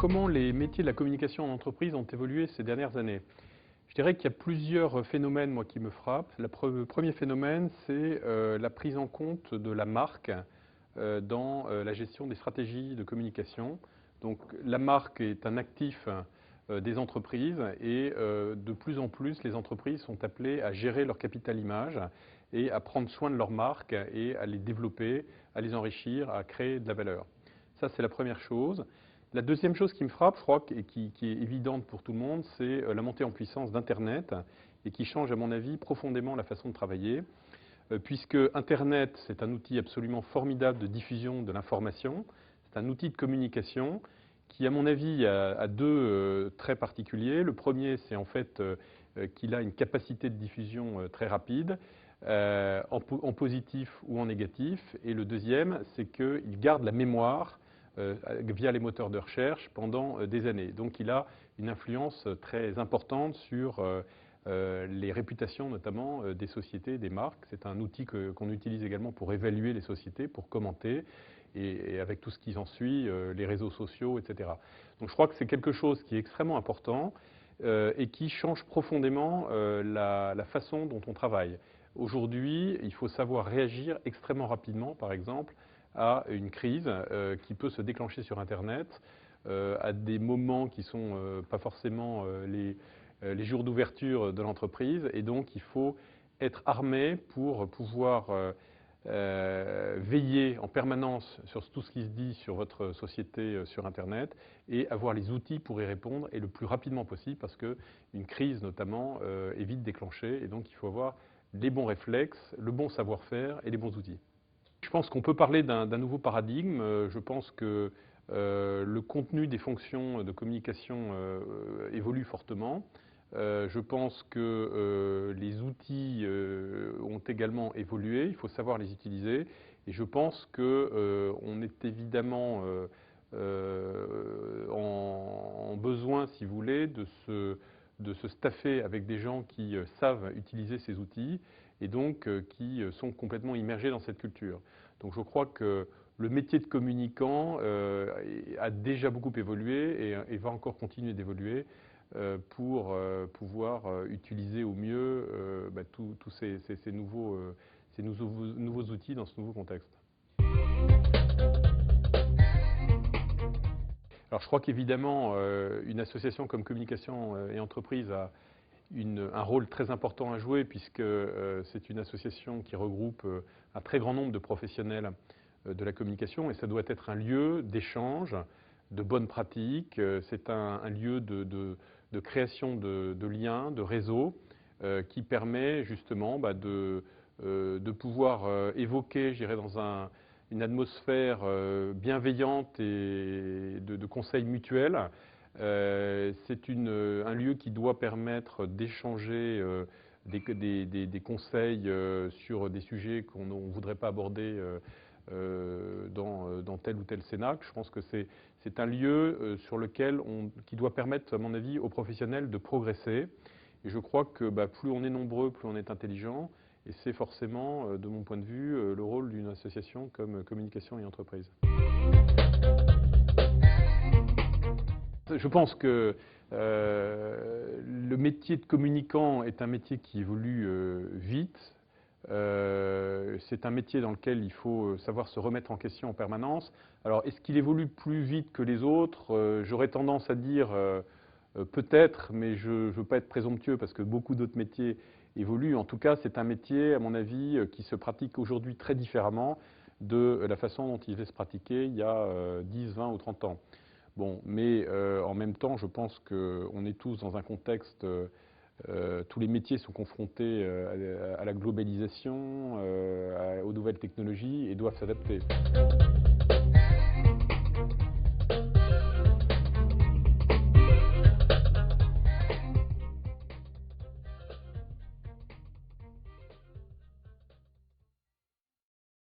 comment les métiers de la communication en entreprise ont évolué ces dernières années? Je dirais qu'il y a plusieurs phénomènes, moi, qui me frappent. Le premier phénomène, c'est la prise en compte de la marque dans la gestion des stratégies de communication. Donc, la marque est un actif des entreprises et de plus en plus, les entreprises sont appelées à gérer leur capital image et à prendre soin de leur marque et à les développer, à les enrichir, à créer de la valeur. Ça, c'est la première chose. La deuxième chose qui me frappe, je crois, et qui est évidente pour tout le monde, c'est la montée en puissance d'Internet et qui change, à mon avis, profondément la façon de travailler, puisque Internet, c'est un outil absolument formidable de diffusion de l'information, c'est un outil de communication qui, à mon avis, a deux traits particuliers. Le premier, c'est en fait qu'il a une capacité de diffusion très rapide, en positif ou en négatif. Et le deuxième, c'est qu'il garde la mémoire via les moteurs de recherche pendant des années. Donc il a une influence très importante sur les réputations notamment des sociétés, des marques. C'est un outil qu'on utilise également pour évaluer les sociétés, pour commenter, et avec tout ce qui en suit, les réseaux sociaux, etc. Donc je crois que c'est quelque chose qui est extrêmement important et qui change profondément la façon dont on travaille. Aujourd'hui, il faut savoir réagir extrêmement rapidement, par exemple, à une crise qui peut se déclencher sur Internet, à des moments qui ne sont pas forcément les jours d'ouverture de l'entreprise. Et donc, il faut être armé pour pouvoir veiller en permanence sur tout ce qui se dit sur votre société sur Internet et avoir les outils pour y répondre et le plus rapidement possible parce qu'une crise, notamment, est vite déclenchée. Et donc, il faut avoir les bons réflexes, le bon savoir-faire et les bons outils. Je pense qu'on peut parler d'un nouveau paradigme. Je pense que le contenu des fonctions de communication évolue fortement. Je pense que les outils ont également évolué. Il faut savoir les utiliser. Et je pense qu'on est évidemment en besoin, si vous voulez, de se staffer avec des gens qui savent utiliser ces outils et donc qui sont complètement immergés dans cette culture. Donc je crois que le métier de communicant a déjà beaucoup évolué et va encore continuer d'évoluer pour pouvoir utiliser au mieux tous ces nouveaux outils dans ce nouveau contexte. Alors je crois qu'évidemment, une association comme Communication et Entreprise a un rôle très important à jouer puisque c'est une association qui regroupe un très grand nombre de professionnels de la communication et ça doit être un lieu d'échange, de bonnes pratiques, c'est un lieu de création de liens, de réseaux qui permet justement de pouvoir évoquer, je dirais, dans une atmosphère bienveillante et de conseils mutuels. C'est un lieu qui doit permettre d'échanger des conseils sur des sujets qu'on ne voudrait pas aborder dans tel ou tel cénacle. Je pense que c'est un lieu qui doit permettre, à mon avis, aux professionnels de progresser. Et je crois que plus on est nombreux, plus on est intelligent. Et c'est forcément, de mon point de vue, le rôle d'une association comme Communication et Entreprise. Je pense que le métier de communicant est un métier qui évolue vite. C'est un métier dans lequel il faut savoir se remettre en question en permanence. Alors, est-ce qu'il évolue plus vite que les autres? J'aurais tendance à dire peut-être, mais je ne veux pas être présomptueux parce que beaucoup d'autres métiers évoluent. En tout cas, c'est un métier, à mon avis, qui se pratique aujourd'hui très différemment de la façon dont il devait se pratiquer il y a 10, 20 ou 30 ans. Bon, mais en même temps, je pense qu'on est tous dans un contexte, tous les métiers sont confrontés à la globalisation, aux nouvelles technologies et doivent s'adapter.